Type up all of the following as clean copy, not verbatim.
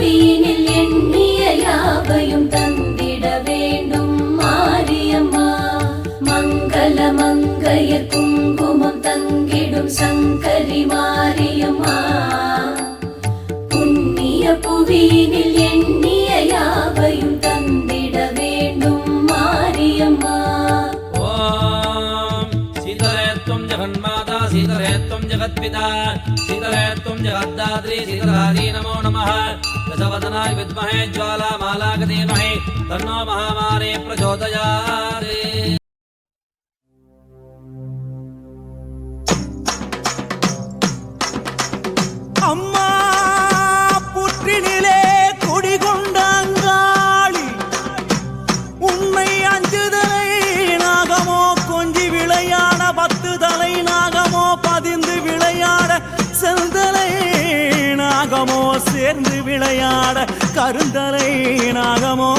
புவியினில் எண்ணிய யாவையும் தந்திட வேண்டும் மாரியம்மா. மங்கள மங்கையர் குங்குமம் தங்கிடும் சங்கரி மாரியம்மா. புண்ணிய புவியினில் எண்ணிய யாவையும் தந்திட வேண்டும் மாரியம்மா. ஓம் சீதலே त्वं जगन्माता சீதலே त्वं जगत्पिता சீதலே त्वं जगद्धात्री சீதலாதி நமோ நமः. दशवदनाय विद्महे ज्वालामालाय धीमहि तन्नो महामारी प्रचोदयात्. அம்மா புற்றினிலே குடிகொண்டாங்காளி உண்மை அஞ்சுதலை நாகமோ கொஞ்சி விளையாட 10 தலை நாகமோ பதிந்து விளையாட செந்தலை நாகமோ சேர்ந்து விளையாட கருந்தலை நாகமோ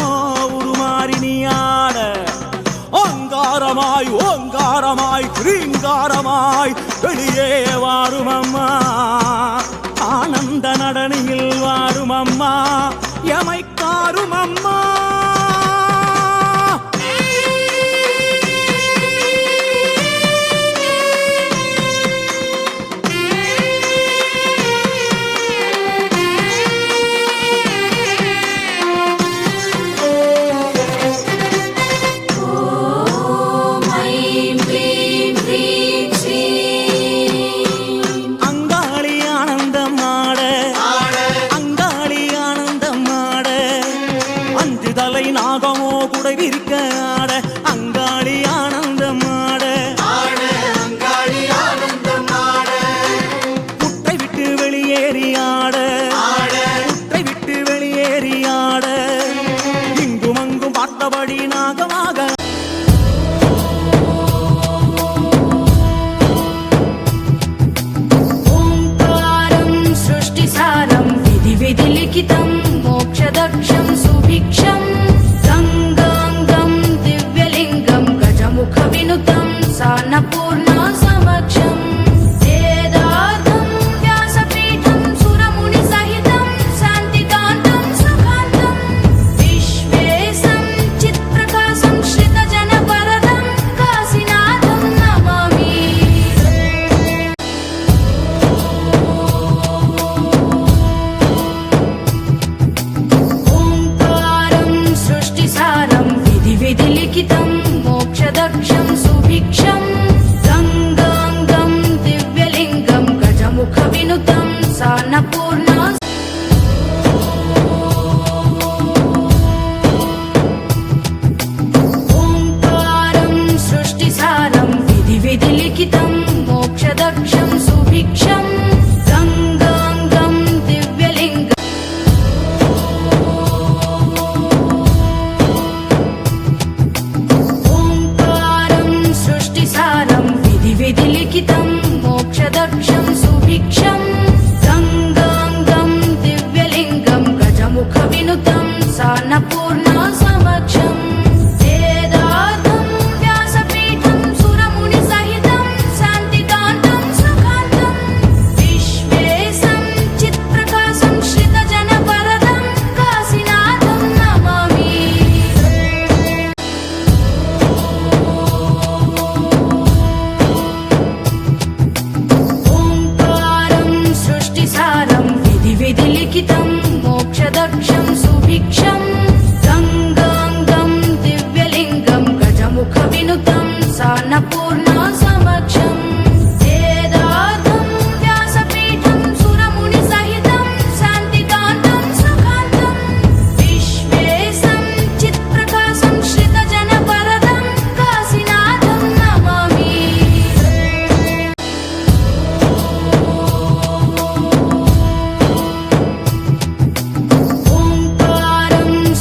உருமாறி நீயாட ஓங்காரமாய் ஓங்காரமாய் கிரீங்காரமாய் வெளியே வாரும் அம்மா. ஆனந்த நடனியில் வாரும் அம்மா எமைக்காரும் அம்மா. நாகமோ குடை விரிக்க ஆட அங்காளி ஆனந்தமாட புட்டை விட்டு வெளியேறி ஆட புட்டை விட்டு வெளியேறி ஆட இங்கும் அங்கும் பார்த்தபடி நாகமாக ஓங்காரம் சிருஷ்டிசாரம் விதி விதி லிகிதம் மோக்ஷதக்ஷம் சுபிக்ஷம் गंगांगं दिव्यलिंगं गजमुखविनुतं सान्नपूर्णा समक्षं वेदार्थं व्यासपीठं सुरमुनिसहितं शान्तिकान्तं सुखान्तं विश्वेशं चित्प्रकाशं श्रितजनवरदं काशीनाथं नमामि. सृष्टिसारं विधि विधि लिखितं मोक्षदक्षं सुभिक्षं गंगांगं दिव्यलिंगं गजमुखविनुतं सान्नपूर्णा ओंकारं सृष्टिसारं विधि विधि लिखितं मोक्षदक्षं सुभिक्षं गंगांगं दिव्यलिंगं सृष्टिसारं विधि विधि लिखितं मोक्षदक्षं सुभिक्षं गंगांगं दिव्यलिंगं गजमुखविनुतं सान्नपूर्णा समक्षं वेदार्थं व्यासपीठं सुरमुनिसहितं शान्तिकान्तं सुखान्तं विश्वेशं चित्प्रकाशं श्रितजनवरदं काशीनाथं नमामि. सृष्टिसारं विधि विधि लिखितं मोक्षदक्षं सुभिक्षं गंगांगं दिव्यलिंगं गजमुखविनुतं सान्नपूर्णा समक्षं वेदार्थं व्यासपीठं सुरमुनिसहितं शान्तिकान्तं सुखान्तं विश्वेशं चित्प्रकाशं श्रितजनवरदं काशीनाथं नमामि.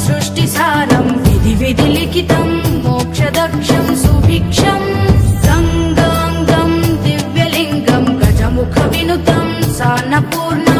सृष्टिसारं विधि विधि लिखितं मोक्षदक्षं सुभिक्षं गंगांगं दिव्यलिंगं गजमुखविनुतं सान्नपूर्णा